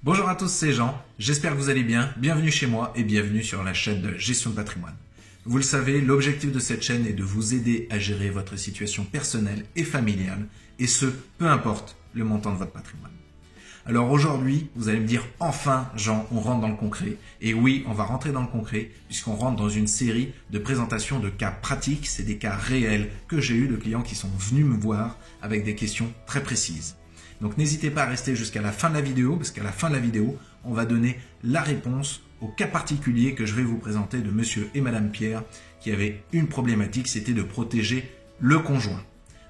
Bonjour à tous, c'est Jean, j'espère que vous allez bien, bienvenue chez moi et bienvenue sur la chaîne de Gestion de Patrimoine. Vous le savez, l'objectif de cette chaîne est de vous aider à gérer votre situation personnelle et familiale, et ce, peu importe le montant de votre patrimoine. Alors aujourd'hui, vous allez me dire, enfin Jean, on rentre dans le concret. Et oui, on va rentrer dans le concret, puisqu'on rentre dans une série de présentations de cas pratiques, c'est des cas réels que j'ai eu de clients qui sont venus me voir avec des questions très précises. Donc n'hésitez pas à rester jusqu'à la fin de la vidéo, parce qu'à la fin de la vidéo, on va donner la réponse au cas particulier que je vais vous présenter de monsieur et madame Pierre, qui avaient une problématique, c'était de protéger le conjoint.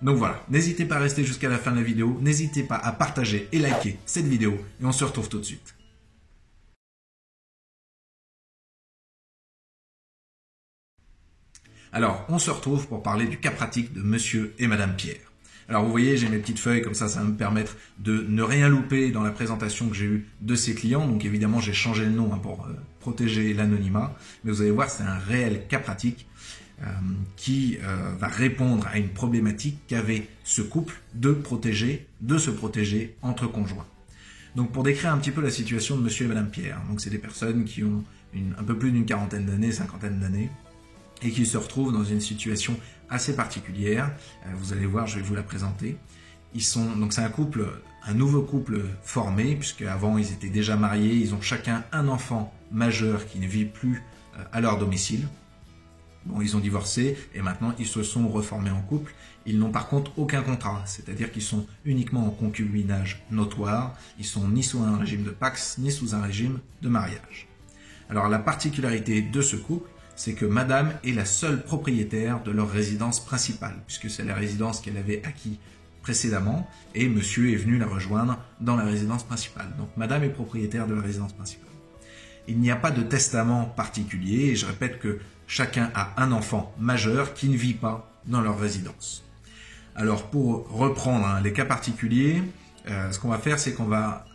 Donc voilà, n'hésitez pas à rester jusqu'à la fin de la vidéo, n'hésitez pas à partager et liker cette vidéo, et on se retrouve tout de suite. Alors, on se retrouve pour parler du cas pratique de monsieur et madame Pierre. Alors vous voyez, j'ai mes petites feuilles, comme ça va me permettre de ne rien louper dans la présentation que j'ai eue de ces clients. Donc évidemment, j'ai changé le nom pour protéger l'anonymat. Mais vous allez voir, c'est un réel cas pratique qui va répondre à une problématique qu'avait ce couple de se protéger entre conjoints. Donc pour décrire un petit peu la situation de monsieur et madame Pierre, donc c'est des personnes qui ont un peu plus d'une quarantaine d'années, cinquantaine d'années, et qui se retrouvent dans une situation assez particulière. Vous allez voir, je vais vous la présenter. Donc c'est un nouveau couple formé, puisque avant ils étaient déjà mariés, ils ont chacun un enfant majeur qui ne vit plus à leur domicile. Bon, ils ont divorcé et maintenant ils se sont reformés en couple. Ils n'ont par contre aucun contrat, c'est-à-dire qu'ils sont uniquement en concubinage notoire. Ils sont ni sous un régime de Pacs, ni sous un régime de mariage. Alors la particularité de ce couple, c'est que madame est la seule propriétaire de leur résidence principale, puisque c'est la résidence qu'elle avait acquis précédemment, et monsieur est venu la rejoindre dans la résidence principale. Donc madame est propriétaire de la résidence principale. Il n'y a pas de testament particulier, et je répète que chacun a un enfant majeur qui ne vit pas dans leur résidence. Alors pour reprendre les cas particuliers, ce qu'on va faire, c'est qu'on va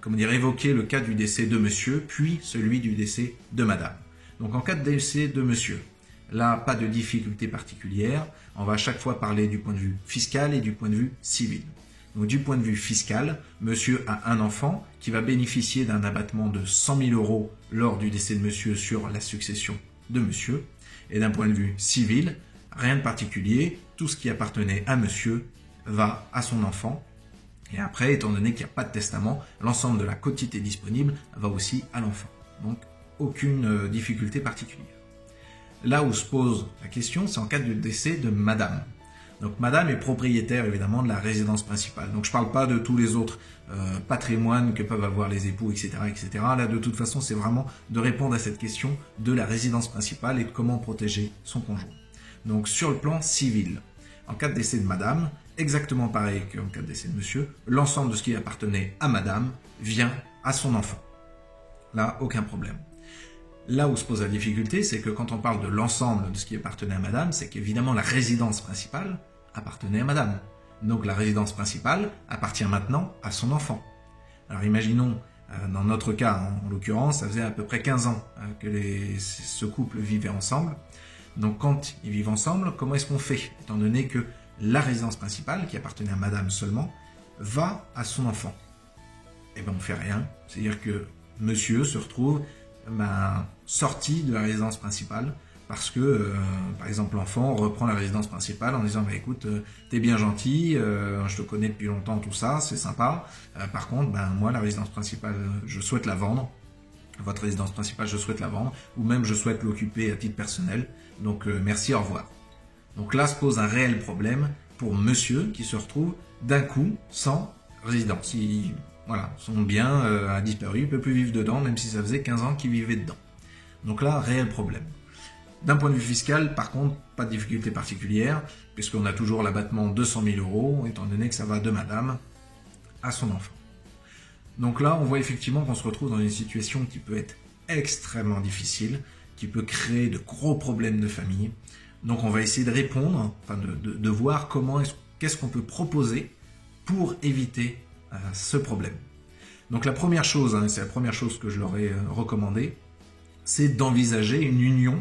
évoquer le cas du décès de monsieur, puis celui du décès de madame. Donc en cas de décès de monsieur, là, pas de difficulté particulière. On va à chaque fois parler du point de vue fiscal et du point de vue civil. Donc du point de vue fiscal, monsieur a un enfant qui va bénéficier d'un abattement de 100 000 € lors du décès de monsieur sur la succession de monsieur. Et d'un point de vue civil, rien de particulier, tout ce qui appartenait à monsieur va à son enfant. Et après, étant donné qu'il n'y a pas de testament, l'ensemble de la quotité disponible va aussi à l'enfant. Donc aucune difficulté particulière. Là où se pose la question, c'est en cas de décès de madame. Donc madame est propriétaire évidemment de la résidence principale. Donc je ne parle pas de tous les autres patrimoines que peuvent avoir les époux, etc., etc. Là, de toute façon, c'est vraiment de répondre à cette question de la résidence principale et de comment protéger son conjoint. Donc sur le plan civil, en cas de décès de madame, exactement pareil qu'en cas de décès de monsieur, l'ensemble de ce qui appartenait à madame vient à son enfant. Là, aucun problème. Là où se pose la difficulté, c'est que quand on parle de l'ensemble de ce qui appartenait à madame, c'est qu'évidemment la résidence principale appartenait à madame. Donc la résidence principale appartient maintenant à son enfant. Alors imaginons, dans notre cas, en l'occurrence, ça faisait à peu près 15 ans que ce couple vivait ensemble. Donc quand ils vivent ensemble, comment est-ce qu'on fait? Étant donné que la résidence principale, qui appartenait à madame seulement, va à son enfant. Eh bien on ne fait rien, c'est-à-dire que monsieur se retrouve sorti de la résidence principale parce que, par exemple, l'enfant reprend la résidence principale en disant écoute, t'es bien gentil, je te connais depuis longtemps, tout ça, c'est sympa. Par contre, moi, la résidence principale, je souhaite la vendre. Votre résidence principale, je souhaite la vendre, ou même je souhaite l'occuper à titre personnel. Donc, merci, au revoir. Donc là se pose un réel problème pour monsieur qui se retrouve d'un coup sans résidence. Voilà, son bien a disparu, il ne peut plus vivre dedans, même si ça faisait 15 ans qu'il vivait dedans. Donc là, réel problème. D'un point de vue fiscal, par contre, pas de difficulté particulière, puisqu'on a toujours l'abattement de 100 000 €, étant donné que ça va de madame à son enfant. Donc là, on voit effectivement qu'on se retrouve dans une situation qui peut être extrêmement difficile, qui peut créer de gros problèmes de famille. Donc on va essayer de répondre, de voir qu'est-ce qu'on peut proposer pour éviter ce problème. Donc la première chose, c'est la première chose que je leur ai recommandé, c'est d'envisager une union,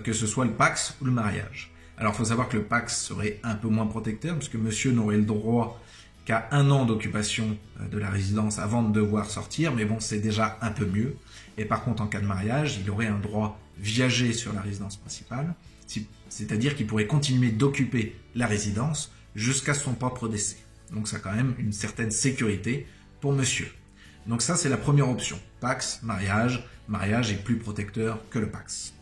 que ce soit le Pacs ou le mariage. Alors il faut savoir que le Pacs serait un peu moins protecteur, puisque monsieur n'aurait le droit qu'à 1 an d'occupation de la résidence avant de devoir sortir, mais bon, c'est déjà un peu mieux. Et par contre, en cas de mariage, il aurait un droit viager sur la résidence principale, c'est-à-dire qu'il pourrait continuer d'occuper la résidence jusqu'à son propre décès. Donc ça a quand même une certaine sécurité pour monsieur. Donc ça, c'est la première option. Pax, mariage. Mariage est plus protecteur que le Pax.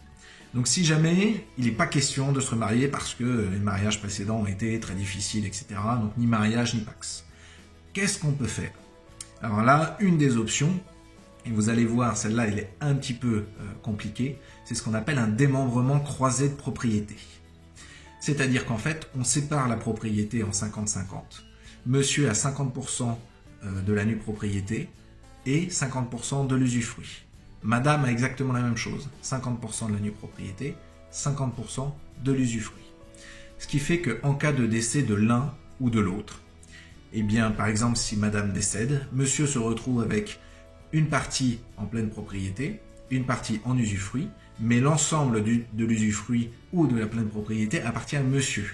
Donc si jamais il n'est pas question de se remarier parce que les mariages précédents ont été très difficiles, etc., donc ni mariage ni Pax, qu'est-ce qu'on peut faire? Alors là, une des options, et vous allez voir, celle-là, elle est un petit peu compliquée, c'est ce qu'on appelle un démembrement croisé de propriété. C'est-à-dire qu'en fait, on sépare la propriété en 50-50. Monsieur a 50% de la nue propriété et 50% de l'usufruit. Madame a exactement la même chose, 50% de la nue propriété, 50% de l'usufruit. Ce qui fait qu'en cas de décès de l'un ou de l'autre, eh bien, par exemple, si madame décède, monsieur se retrouve avec une partie en pleine propriété, une partie en usufruit, mais l'ensemble de l'usufruit ou de la pleine propriété appartient à monsieur.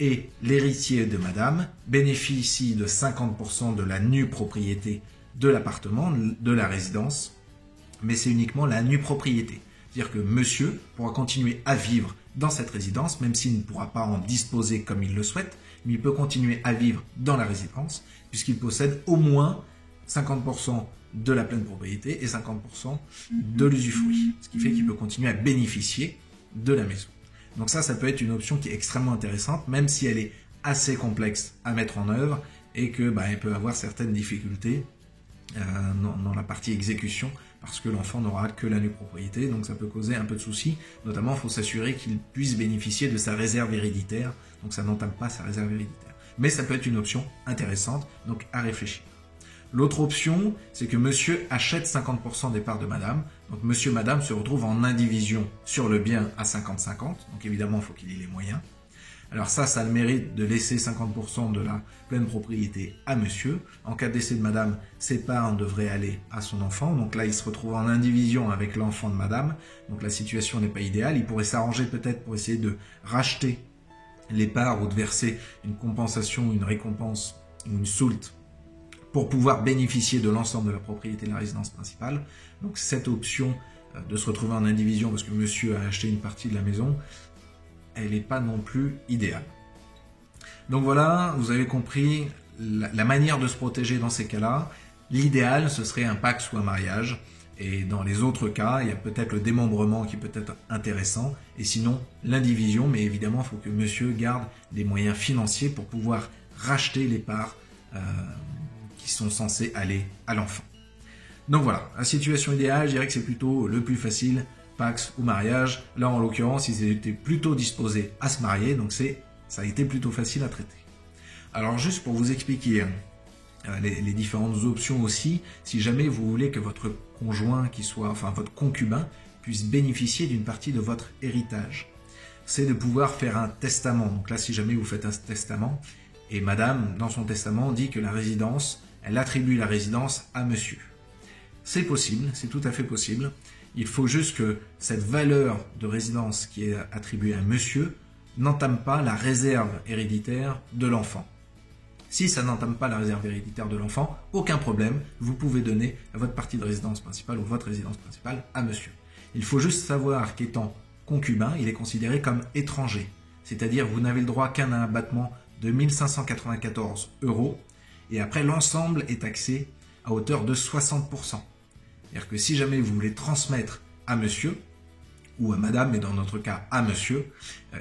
Et l'héritier de madame bénéficie de 50% de la nue propriété de l'appartement, de la résidence, mais c'est uniquement la nue propriété. C'est-à-dire que monsieur pourra continuer à vivre dans cette résidence, même s'il ne pourra pas en disposer comme il le souhaite, mais il peut continuer à vivre dans la résidence, puisqu'il possède au moins 50% de la pleine propriété et 50% de l'usufruit, ce qui fait qu'il peut continuer à bénéficier de la maison. Donc ça peut être une option qui est extrêmement intéressante, même si elle est assez complexe à mettre en œuvre et que elle peut avoir certaines difficultés dans la partie exécution, parce que l'enfant n'aura que la nue propriété, donc ça peut causer un peu de soucis. Notamment, il faut s'assurer qu'il puisse bénéficier de sa réserve héréditaire, donc ça n'entame pas sa réserve héréditaire. Mais ça peut être une option intéressante, donc à réfléchir. L'autre option, c'est que monsieur achète 50% des parts de madame. Donc monsieur et madame se retrouvent en indivision sur le bien à 50-50. Donc évidemment, il faut qu'il ait les moyens. Alors ça a le mérite de laisser 50% de la pleine propriété à monsieur. En cas de décès de madame, ses parts devraient aller à son enfant. Donc là, il se retrouve en indivision avec l'enfant de madame. Donc la situation n'est pas idéale. Il pourrait s'arranger peut-être pour essayer de racheter les parts ou de verser une compensation, une récompense ou une soulte pour pouvoir bénéficier de l'ensemble de la propriété de la résidence principale. Donc cette option de se retrouver en indivision parce que monsieur a acheté une partie de la maison, elle n'est pas non plus idéale. Donc voilà, vous avez compris la manière de se protéger dans ces cas-là. L'idéal, ce serait un Pax ou un mariage. Et dans les autres cas, il y a peut-être le démembrement qui peut être intéressant. Et sinon, l'indivision. Mais évidemment, il faut que monsieur garde des moyens financiers pour pouvoir racheter les parts qui sont censées aller à l'enfant. Donc voilà, la situation idéale, je dirais que c'est plutôt le plus facile, Pax ou mariage. Là, en l'occurrence, ils étaient plutôt disposés à se marier, donc ça a été plutôt facile à traiter. Alors, juste pour vous expliquer les différentes options aussi, si jamais vous voulez que votre conjoint, votre concubin, puisse bénéficier d'une partie de votre héritage, c'est de pouvoir faire un testament. Donc là, si jamais vous faites un testament, et madame, dans son testament, dit que la résidence, elle attribue la résidence à monsieur. C'est possible, c'est tout à fait possible. Il faut juste que cette valeur de résidence qui est attribuée à monsieur n'entame pas la réserve héréditaire de l'enfant. Si ça n'entame pas la réserve héréditaire de l'enfant, aucun problème, vous pouvez donner votre partie de résidence principale ou votre résidence principale à monsieur. Il faut juste savoir qu'étant concubin, il est considéré comme étranger. C'est-à-dire vous n'avez le droit qu'à un abattement de 1 594 €. Et après, l'ensemble est taxé à hauteur de 60%. C'est-à-dire que si jamais vous voulez transmettre à monsieur, ou à madame, mais dans notre cas à monsieur,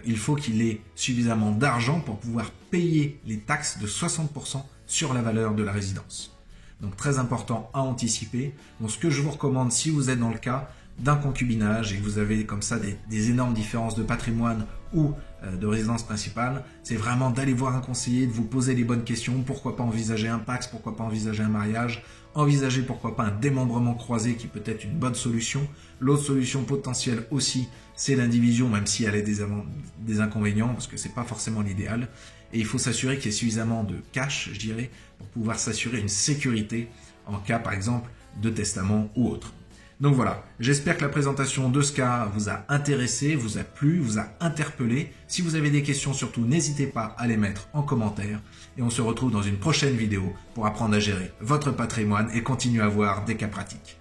il faut qu'il ait suffisamment d'argent pour pouvoir payer les taxes de 60% sur la valeur de la résidence. Donc très important à anticiper. Donc ce que je vous recommande, si vous êtes dans le cas d'un concubinage et que vous avez comme ça des énormes différences de patrimoine ou de résidence principale, c'est vraiment d'aller voir un conseiller, de vous poser les bonnes questions. Pourquoi pas envisager un Pax, pourquoi pas envisager un mariage, envisager pourquoi pas un démembrement croisé qui peut être une bonne solution. L'autre solution potentielle aussi, c'est l'indivision, même si elle a des inconvénients, parce que c'est pas forcément l'idéal. Et il faut s'assurer qu'il y ait suffisamment de cash, je dirais, pour pouvoir s'assurer une sécurité en cas, par exemple, de testament ou autre. Donc voilà, j'espère que la présentation de ce cas vous a intéressé, vous a plu, vous a interpellé. Si vous avez des questions, surtout, n'hésitez pas à les mettre en commentaire. Et on se retrouve dans une prochaine vidéo pour apprendre à gérer votre patrimoine et continuer à avoir des cas pratiques.